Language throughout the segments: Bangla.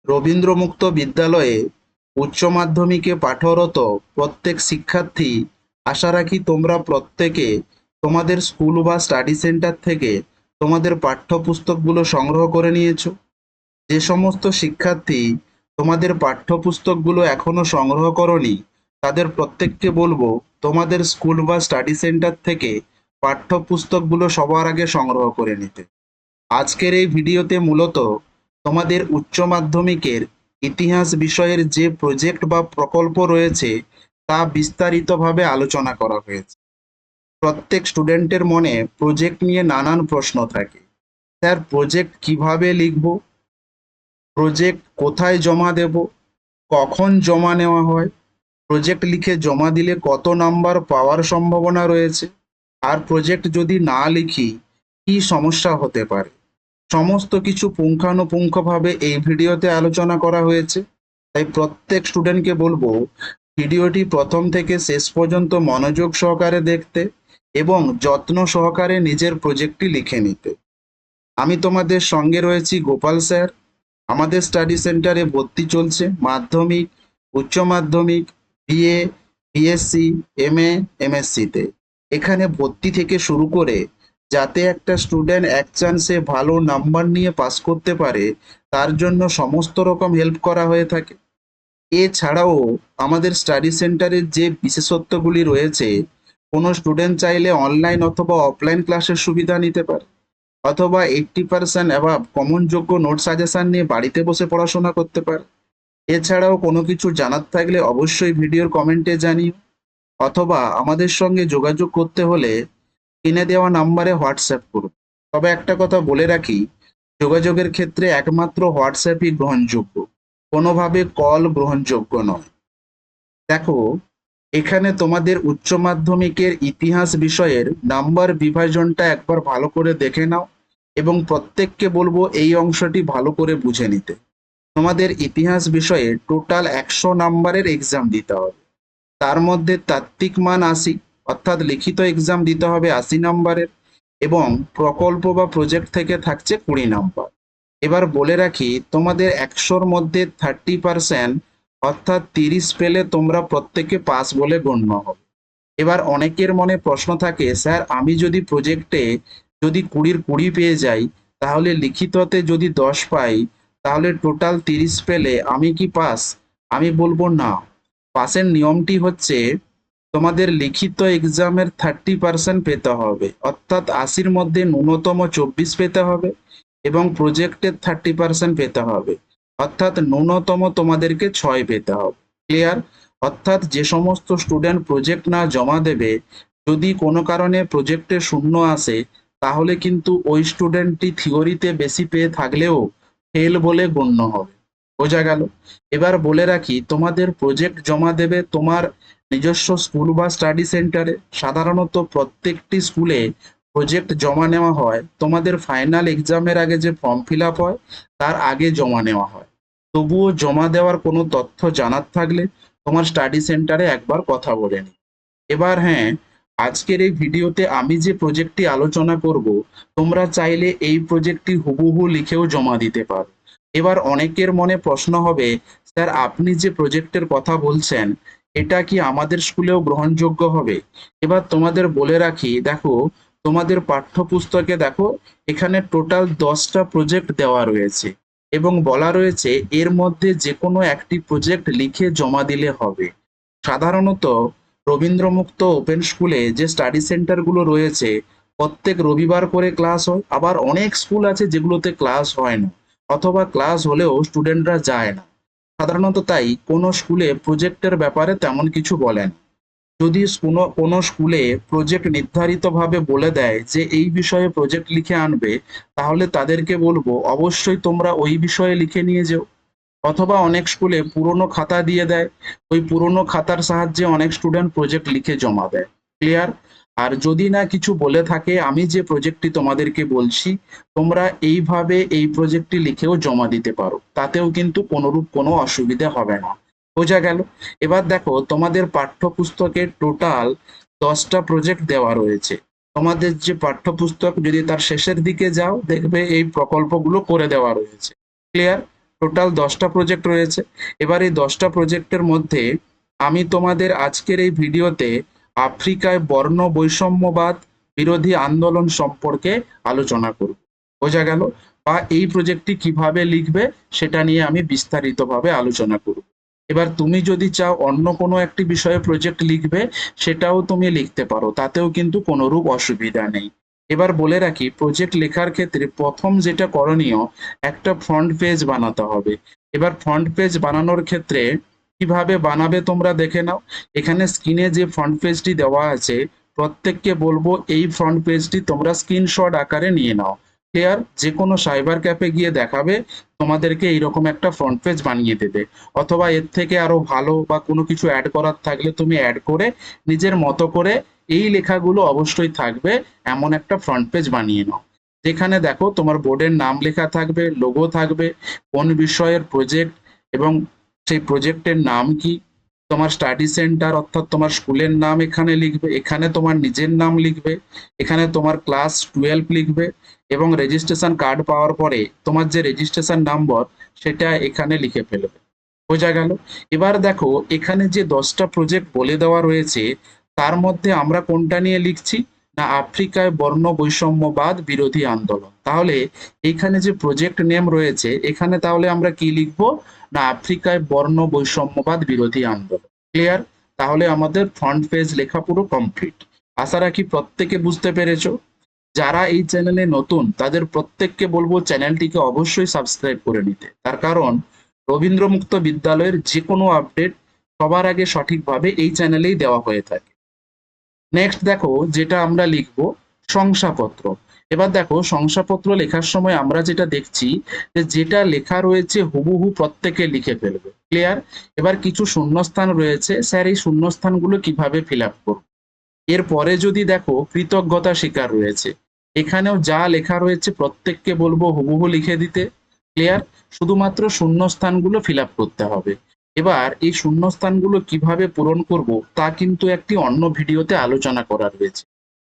রবীন্দ্রমুক্ত বিদ্যালয়ে উচ্চ মাধ্যমিকে পাঠরত প্রত্যেক শিক্ষার্থী, আশা রাখি তোমরা প্রত্যেকে তোমাদের স্কুল বা স্টাডি সেন্টার থেকে তোমাদের পাঠ্যপুস্তকগুলো সংগ্রহ করে নিয়েছো। যে সমস্ত শিক্ষার্থী তোমাদের পাঠ্যপুস্তকগুলো এখনো সংগ্রহ করনি, তাদের প্রত্যেককে বলবো তোমাদের স্কুল বা স্টাডি সেন্টার থেকে পাঠ্যপুস্তকগুলো সবার আগে সংগ্রহ করে নিতে। আজকের এই ভিডিওতে মূলত তোমাদের উচ্চ মাধ্যমিকের ইতিহাস বিষয়ের যে প্রজেক্ট বা প্রকল্প রয়েছে তা বিস্তারিতভাবে আলোচনা করা হয়েছে। প্রত্যেক স্টুডেন্টের মনে প্রজেক্ট নিয়ে নানান প্রশ্ন থাকে। স্যার, প্রজেক্ট কিভাবে লিখব, প্রজেক্ট কোথায় জমা দেব, কখন জমা নেওয়া হয়, প্রজেক্ট লিখে জমা দিলে কত নাম্বার পাওয়ার সম্ভাবনা রয়েছে, আর প্রজেক্ট যদি না লিখি কি সমস্যা হতে পারে, সমস্ত কিছু পুঙ্খানুপুঙ্খভাবে এই ভিডিওতে আলোচনা করা হয়েছে। তাই প্রত্যেক স্টুডেন্টকে বলবো ভিডিওটি প্রথম থেকে শেষ পর্যন্ত মনোযোগ সহকারে দেখতে এবং যত্ন সহকারে নিজের প্রজেক্টটি লিখে নিতে। আমি তোমাদের সঙ্গে রয়েছি গোপাল স্যার। আমাদের স্টাডি সেন্টারে ভর্তি চলছে মাধ্যমিক, উচ্চ মাধ্যমিক, বিএ, বিএসসি, এমএ, এমএসসিতে। এখানে ভর্তি থেকে শুরু করে যাতে একটা স্টুডেন্ট এক চান্সে ভালো নাম্বার নিয়ে পাস করতে পারে তার জন্য সমস্ত রকম হেল্প করা হয়ে থাকে। এছাড়াও আমাদের স্টাডি সেন্টারের যে বিশেষত্বগুলি রয়েছে, কোনো স্টুডেন্ট চাইলে অনলাইন অথবা অফলাইন ক্লাসের সুবিধা নিতে পারে, অথবা 80% অ্যাভাব কমনযোগ্য নোট সাজেশন নিয়ে বাড়িতে বসে পড়াশোনা করতে পারে। এছাড়াও কোনো কিছু জানার থাকলে অবশ্যই ভিডিওর কমেন্টে জানিও, অথবা আমাদের সঙ্গে যোগাযোগ করতে হলে স্ক্রিনে দেওয়া নাম্বারে হোয়াটসঅ্যাপ করুন। তবে একটা কথা বলে রাখি, যোগাযোগের ক্ষেত্রে একমাত্র হোয়াটসঅ্যাপই গ্রহণযোগ্য, কোনোভাবে কল গ্রহণযোগ্য নয়। দেখো, এখানে তোমাদের উচ্চ মাধ্যমিকের ইতিহাস বিষয়ের নাম্বার বিভাজনটা একবার ভালো করে দেখে নাও এবং প্রত্যেককে বলবো এই অংশটি ভালো করে বুঝে নিতে। তোমাদের ইতিহাস বিষয়ে টোটাল 100 নাম্বারের এক্সাম দিতে হবে। তার মধ্যে তাত্ত্বিক মান 80, অর্থাৎ লিখিত এক্সাম দিতে হবে 80 নাম্বারের, এবং প্রকল্প বা প্রজেক্ট থেকে থাকছে 20 নাম্বার। এবার বলে রাখি, তোমাদের 100-র মধ্যে 30%, অর্থাৎ 30 পেলে তোমরা প্রত্যেকে পাস বলে গণ্য হবে। এবার অনেকের মনে প্রশ্ন থাকে, স্যার আমি যদি প্রজেক্টে যদি 20-র 20 পেয়ে যাই, তাহলে লিখিততে যদি 10 পাই, তাহলে টোটাল 30 পেলে আমি কি পাস? আমি বলবো না। পাসের নিয়মটি হচ্ছে তোমাদের লিখিত এক্সামের 30% পেতে হবে, অর্থাৎ 80-র মধ্যে ন্যূনতম 24 পেতে হবে, এবং প্রজেক্টের 30% পেতে হবে, অর্থাৎ ন্যূনতম তোমাদেরকে 6 পেতে হবে। ক্লিয়ার? অর্থাৎ যে সমস্ত স্টুডেন্ট প্রজেক্ট না জমা দেবে, যদি কোনো কারণে প্রজেক্টে 0 আসে, তাহলে কিন্তু ওই স্টুডেন্টটি থিওরিতে বেশি পেয়ে থাকলেও ফেল বলে গণ্য হবে। বোঝা গেল? এবার বলে রাখি, তোমাদের প্রজেক্ট জমা দেবে তোমার নিজস্ব স্কুল বা স্টাডি সেন্টারে। সাধারণত প্রত্যেকটি স্কুলে প্রজেক্ট জমা নেওয়া হয় তোমাদের ফাইনাল এক্সামের আগে, যে ফর্ম ফিল আপ হয় তার আগে জমা নেওয়া হয়। তবুও জমা দেওয়ার কোনো তথ্য জানার থাকলে তোমার স্টাডি সেন্টারে একবার কথা বলে নি। এবার হ্যাঁ, আজকের এই ভিডিওতে আমি যে প্রজেক্টটি আলোচনা করব, তোমরা চাইলে এই প্রজেক্টটি হুবহু লিখেও জমা দিতে পারো। এবার অনেকের মনে প্রশ্ন হবে, স্যার আপনি যে প্রজেক্টের কথা বলছেন এটা কি আমাদের স্কুলেও গ্রহণযোগ্য হবে? এবার তোমাদের বলে রাখি, দেখো তোমাদের পাঠ্যপুস্তকে দেখো এখানে টোটাল 10টা প্রজেক্ট দেওয়া রয়েছে এবং বলা রয়েছে এর মধ্যে যে কোনো একটি প্রজেক্ট লিখে জমা দিলে হবে। সাধারণত রবীন্দ্রমুক্ত ওপেন স্কুলে যে স্টাডি সেন্টারগুলো রয়েছে প্রত্যেক রবিবার করে ক্লাস হয়, আবার অনেক স্কুল আছে যেগুলোতে ক্লাস হয় না, অথবা ক্লাস হলেও স্টুডেন্টরা যায় না সাধারণত। তাই কোনো স্কুলে প্রজেক্টের ব্যাপারে তেমন কিছু বলেন। যদি কোনো কোনো স্কুলে প্রজেক্ট নির্ধারিতভাবে বলে দেয় যে এই বিষয়ে প্রজেক্ট লিখে আনবে, তাহলে তাদেরকে বলবো অবশ্যই তোমরা ওই বিষয়ে লিখে নিয়ে যেও। অথবা অনেক স্কুলে পুরনো খাতা দিয়ে দেয়, ওই পুরনো খাতার সাহায্যে অনেক স্টুডেন্ট প্রজেক্ট লিখে জমা দেয়। ক্লিয়ার? আর যদি না কিছু বলে থাকে, আমি যে প্রজেক্টটি তোমাদেরকে বলছি তোমরা এইভাবে এই প্রজেক্টটি লিখেও জমা দিতে পারো, তাতেও কিন্তু কোনোরূপ কোনো অসুবিধা হবে না। বোঝা গেল? এবার দেখো, তোমাদের পাঠ্যপুস্তকে টোটাল 10টা প্রজেক্ট দেওয়া রয়েছে। তোমাদের যে পাঠ্যপুস্তক যদি তার শেষের দিকে যাও, দেখবে এই প্রকল্পগুলো করে দেওয়া রয়েছে। ক্লিয়ার? টোটাল 10টা প্রজেক্ট রয়েছে। এবার এই 10টা প্রজেক্টের মধ্যে আমি তোমাদের আজকের এই ভিডিওতে আফ্রিকায় বর্ণ বৈষম্যবাদ বিরোধী আন্দোলন সম্পর্কে আলোচনা করব। বোঝা গেল? বা এই প্রজেক্টটি কিভাবে লিখবে সেটা নিয়ে আমি বিস্তারিতভাবে আলোচনা করব। এবার তুমি যদি চাও অন্য কোনো একটি বিষয়ে প্রজেক্ট লিখবে, সেটাও তুমি লিখতে পারো, তাতেও কিন্তু কোনোরূপ অসুবিধা নেই। এবার বলে রাখি, প্রজেক্ট লেখার ক্ষেত্রে প্রথম যেটা করণীয়, একটা ফ্রন্ট পেজ বানাতে হবে। এবার ফ্রন্ট পেজ বানানোর ক্ষেত্রে কিভাবে বানাবে তোমরা দেখে নাও। এখানে স্ক্রিনে যে ফ্রন্ট পেজটি দেওয়া আছে, প্রত্যেককে বলবো এই ফ্রন্ট পেজটি তোমরা স্ক্রিনশট আকারে নিয়ে নাও। ক্লিয়ার? যে কোনো সাইবার ক্যাফে গিয়ে দেখাবে, তোমাদেরকে এইরকম একটা ফ্রন্ট পেজ বানিয়ে দেবে। অথবা এর থেকে আরো ভালো বা কোনো কিছু অ্যাড করার থাকলে তুমি অ্যাড করে নিজের মতো করে এই লেখাগুলো অবশ্যই থাকবে এমন একটা ফ্রন্ট পেজ বানিয়ে নাও, যেখানে দেখো তোমার বোর্ডের নাম লেখা থাকবে, লোগো থাকবে, কোন বিষয়ের প্রজেক্ট এবং সেই প্রজেক্টের নাম কি, তোমার স্টাডি সেন্টার অর্থাৎ তোমার স্কুলের নাম এখানে লিখবে, এখানে তোমার নিজের নাম লিখবে, এখানে তোমার ক্লাস 12 লিখবে এবং রেজিস্ট্রেশন কার্ড পাওয়ার পরে তোমার যে রেজিস্ট্রেশন নাম্বার সেটা এখানে লিখে ফেলবে। বোঝা গেল? এবার দেখো এখানে যে 10টা প্রজেক্ট বলে দেওয়া রয়েছে, তার মধ্যে আমরা কোনটা নিয়ে লিখছি না আফ্রিকায় বর্ণ বৈষম্যবাদ বিরোধী আন্দোলন। তাহলে এইখানে যে প্রজেক্ট নেম রয়েছে, এখানে তাহলে আমরা কি লিখবো না আফ্রিকায় বর্ণ বৈষম্যবাদ বিরোধী আন্দোলন। ক্লিয়ার? তাহলে আমাদের ফ্রন্ট পেজ লেখা পুরো কমপ্লিট। আশা রাখি প্রত্যেকে বুঝতে পেরেছো। যারা এই চ্যানেলে নতুন তাদের প্রত্যেককে বলবো চ্যানেলটিকে অবশ্যই সাবস্ক্রাইব করে নিতে, তার কারণ রবীন্দ্রমুক্ত বিদ্যালয়ের যে কোনো আপডেট সবার আগে সঠিকভাবে এই চ্যানেলেই দেওয়া হয়ে থাকে। নেক্সট দেখো যেটা আমরা লিখব শংসাপত্র। এবার দেখো শংসাপত্র লেখার সময় আমরা যেটা দেখছি যে যেটা লেখা রয়েছে হুবহু প্রত্যেকে লিখে ফেলবে। ক্লিয়ার? এবার কিছু শূন্যস্থান রয়েছে, স্যার এই শূন্যস্থানগুলো কিভাবে ফিল আপ করব? এরপরে যদি দেখো কৃতজ্ঞতা স্বীকার রয়েছে, এখানেও যা লেখা রয়েছে প্রত্যেককে বলবো হুবহু লিখে দিতে। ক্লিয়ার? শুধুমাত্র শূন্যস্থানগুলো ফিল আপ করতে হবে। এবার এই শূন্যস্থানগুলো কিভাবে পূরণ করব তা কিন্তু একটি অন্য ভিডিওতে আলোচনা করা রয়েছে।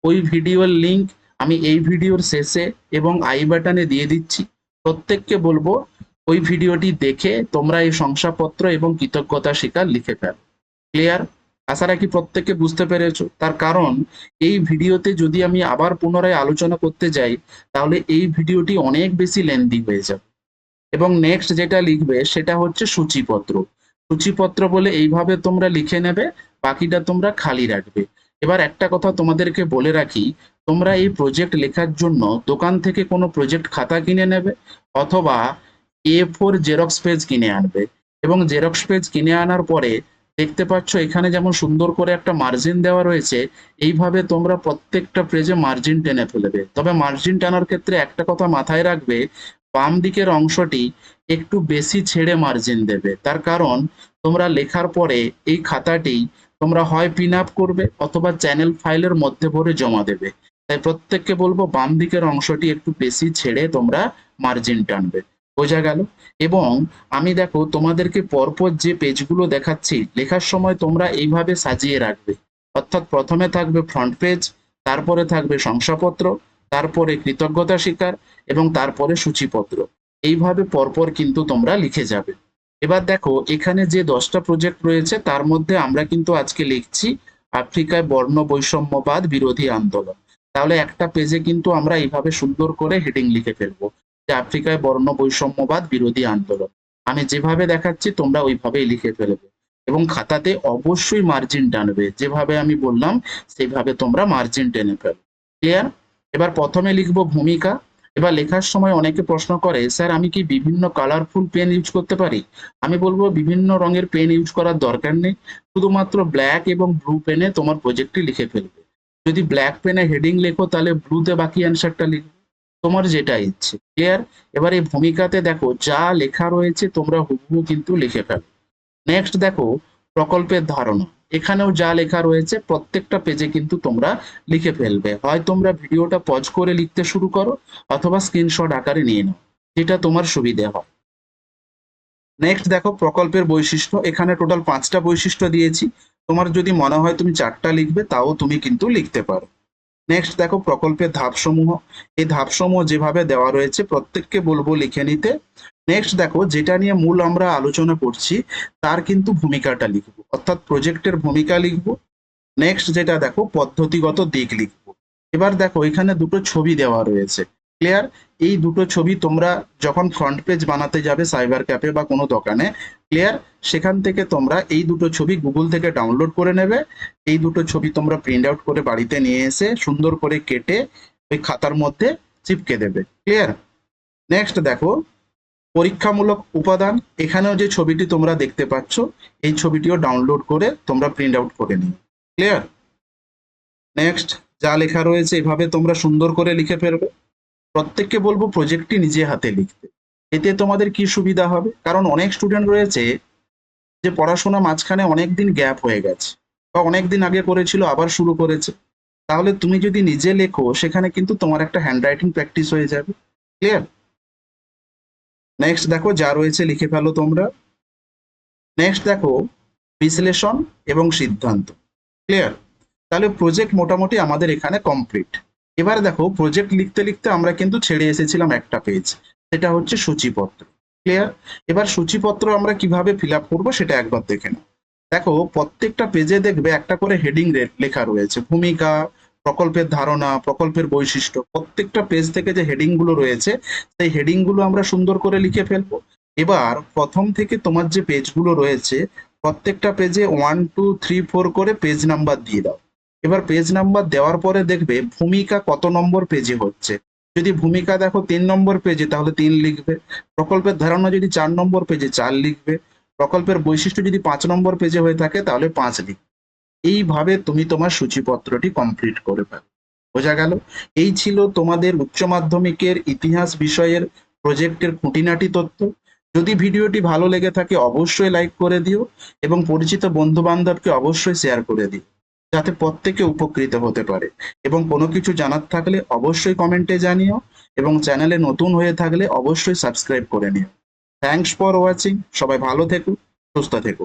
ওই ভিডিওর লিংক আমি এই ভিডিওর শেষে এবং আই বাটনে দিয়ে দিচ্ছি। প্রত্যেককে বলবো ওই ভিডিওটি দেখে তোমরা এই শংসাপত্র এবং কৃতজ্ঞতা স্বীকার লিখে ফেলো। ক্লিয়ার? আশা রাখি প্রত্যেকে বুঝতে পেরেছো। তার কারণ এই ভিডিওতে যদি আমি আবার পুনরায় আলোচনা করতে যাই, তাহলে এই ভিডিওটি অনেক বেশি লেন্দি হয়ে যাবে। এবং নেক্সট যেটা লিখবে সেটা হচ্ছে সূচিপত্র। সূচিপত্র বলে এইভাবে তোমরা লিখে নেবে, বাকিটা তোমরা খালি রাখবে। এবার একটা কথা তোমাদেরকে বলে রাখি, তোমরা এই প্রজেক্ট লেখার জন্য দোকান থেকে কোনো প্রজেক্ট খাতা কিনে নেবে অথবা A4 জেরক্স পেজ কিনে আনবে এবং জেরক্স পেজ কিনে আনার পরে দেখতে পাচ্ছ এখানে যেমন সুন্দর করে একটা মার্জিন দেওয়া রয়েছে, এইভাবে তোমরা প্রত্যেকটা পেজে মার্জিন টেনে ফেলবে। তবে মার্জিন টানার ক্ষেত্রে একটা কথা মাথায় রাখবে, বাম দিকের অংশটি একটু বেশি ছেড়ে মার্জিন দেবে। তার কারণ তোমরা লেখার পরে এই খাতাটি তোমরা হয় পিন আপ করবে অথবা চ্যানেল ফাইলের মধ্যে ভরে জমা দেবে। তাই প্রত্যেককে বলবো বাম দিকের অংশটি একটু বেশি ছেড়ে তোমরা মার্জিন টানবে। বোঝা গেল? এবং আমি দেখো তোমাদেরকে পরপর যে পেজগুলো দেখাচ্ছি লেখার সময় তোমরা এইভাবে সাজিয়ে রাখবে। অর্থাৎ প্রথমে থাকবে ফ্রন্ট পেজ, তারপরে থাকবে শংসাপত্র, তারপরে কৃতজ্ঞতা স্বীকার এবং তারপরে সূচিপত্র। এইভাবে পরপর কিন্তু তোমরা লিখে যাবে। এবার দেখো এখানে যে 10টা প্রজেক্ট রয়েছে তার মধ্যে আমরা কিন্তু আজকে লিখছি আফ্রিকায় বর্ণ বৈষম্যবাদ বিরোধী আন্দোলন। তাহলে একটা পেজে কিন্তু আমরা এইভাবে সুন্দর করে হেডিং লিখে ফেলবো যে আফ্রিকায় বর্ণ বৈষম্যবাদ বিরোধী আন্দোলন। আমি যেভাবে দেখাচ্ছি তোমরা ওইভাবেই লিখে ফেলবে এবং খাতাতে অবশ্যই মার্জিন টানবে, যেভাবে আমি বললাম সেইভাবে তোমরা মার্জিন টেনে ফেলো। ক্লিয়ার? এবার প্রথমে লিখবো ভূমিকা। এবার লেখার সময় অনেকে প্রশ্ন করে, স্যার আমি কি বিভিন্ন কালারফুল পেন ইউজ করতে পারি? আমি বলবো বিভিন্ন রঙের পেন ইউজ করার দরকার নেই, শুধুমাত্র ব্ল্যাক এবং ব্লু পেনে তোমার প্রজেক্টটি লিখে ফেলবে। যদি ব্ল্যাক পেনে হেডিং লেখো তাহলে ব্লুতে বাকি অ্যান্সারটা লিখবে, তোমার যেটা ইচ্ছে। ক্লিয়ার? এবার এই ভূমিকাতে দেখো যা লেখা রয়েছে তোমরা হুবহু কিন্তু লিখে ফেলো। নেক্সট দেখো প্রকল্পের ধারণা। এখানেও যা লেখা রয়েছে প্রত্যেকটা পেজে কিন্তু তোমরা লিখে ফেলবে। হয় তোমরা ভিডিওটা পজ করে লিখতে শুরু করো অথবা স্ক্রিনশট আকারে নিয়ে নাও, যেটা তোমার সুবিধে হয়। নেক্সট দেখো প্রকল্পের বৈশিষ্ট্য। এখানে টোটাল 5টা বৈশিষ্ট্য দিয়েছি, তোমার যদি মনে হয় তুমি 4টা লিখবে তাও তুমি কিন্তু লিখতে পারো। নেক্সট দেখো প্রকল্পের ধাপসমূহ। এই ধাপসমূহ যেভাবে দেওয়া রয়েছে প্রত্যেককে বলবো লিখে নিতে। নেক্সট দেখো যেটা নিয়ে মূল আমরা আলোচনা করছি তার কিন্তু ভূমিকাটা লিখবো, অর্থাৎ প্রজেক্টের ভূমিকা লিখবো। নেক্সট যেটা দেখো পদ্ধতিগত দিক লিখবো। এবার দেখো এখানে দুটো ছবি দেওয়া রয়েছে, ক্লিয়ার? এই দুটো ছবি তোমরা যখন ফ্রন্ট পেজ বানাতে যাবে সাইবার ক্যাফে বা কোনো দোকানে, ক্লিয়ার, সেখান থেকে তোমরা এই দুটো ছবি গুগল থেকে ডাউনলোড করে নেবে। এই দুটো ছবি তোমরা প্রিন্ট আউট করে বাড়িতে নিয়ে এসে সুন্দর করে কেটে ওই খাতার মধ্যে চিপকে দেবে, ক্লিয়ার? নেক্সট দেখো পরীক্ষামূলক উপাদান। এখানেও যে ছবিটি তোমরা দেখতে পাচ্ছ এই ছবিটিও ডাউনলোড করে তোমরা প্রিন্ট আউট করে নিও, ক্লিয়ার? নেক্সট যা লেখা রয়েছে এভাবে তোমরা সুন্দর করে লিখে ফেলবে। প্রত্যেককে বলবো প্রজেক্টটি নিজে হাতে লিখতে। এতে তোমাদের কি সুবিধা হবে, কারণ অনেক স্টুডেন্ট রয়েছে যে পড়াশোনা মাঝখানে অনেক দিন গ্যাপ হয়ে গেছে বা অনেক দিন আগে করেছিল আবার শুরু করেছে। তাহলে তুমি যদি নিজে লেখো সেখানে কিন্তু তোমার একটা হ্যান্ডরাইটিং প্র্যাকটিস হয়ে যাবে, ক্লিয়ার? নেক্সট দেখো যা রয়েছে লিখে ফেলো তোমরা। নেক্সট দেখো বিশ্লেষণ এবং সিদ্ধান্ত, ক্লিয়ার? তাহলে প্রজেক্ট মোটামুটি আমাদের এখানে কমপ্লিট। এবার দেখো প্রজেক্ট লিখতে লিখতে আমরা কিন্তু ছেড়ে এসেছিলাম একটা পেজ, সেটা হচ্ছে সূচিপত্র, ক্লিয়ার? এবার সূচিপত্র আমরা কিভাবে ফিল আপ করবো সেটা একবার দেখে নাও। দেখো প্রত্যেকটা পেজে দেখবে একটা করে হেডিং লেখা রয়েছে, ভূমিকা, প্রকল্পের ধারণা, প্রকল্পের বৈশিষ্ট্য। প্রত্যেকটা পেজ থেকে যে হেডিং গুলো রয়েছে সেই হেডিং গুলো আমরা সুন্দর করে লিখে ফেলবো। এবার প্রথম থেকে তোমার যে পেজগুলো রয়েছে প্রত্যেকটা পেজে 1 2 3 4 করে পেজ নাম্বার দিয়ে দাও। এবার পেজ নাম্বার দেওয়ার পরে দেখবে ভূমিকা কত নম্বর পেজে হচ্ছে। যদি ভূমিকা দেখো 3 নম্বর পেজে তাহলে 3 লিখবে। প্রকল্পের ধারণা যদি 4 নম্বর পেজে 4 লিখবে। প্রকল্পের বৈশিষ্ট্য যদি 5 নম্বর পেজে হয়ে থাকে তাহলে 5 লিখবে। এইভাবে তুমি তোমার সূচিপত্রটি কমপ্লিট করে ফেলো। বোঝা গেল? এই ছিল তোমাদের উচ্চ মাধ্যমিকের ইতিহাস বিষয়ের প্রজেক্টের খুঁটিনাটি তথ্য। যদি ভিডিওটি ভালো লেগে থাকে অবশ্যই লাইক করে দিও এবং পরিচিত বন্ধু বান্ধবকে অবশ্যই শেয়ার করে দিও, যাতে প্রত্যেকে উপকৃত হতে পারে। এবং কোনো কিছু জানার থাকলে অবশ্যই কমেন্টে জানিও এবং চ্যানেলে নতুন হয়ে থাকলে অবশ্যই সাবস্ক্রাইব করে নিও। Thanks for watching. সবাই ভালো থেকো, সুস্থ থেকো।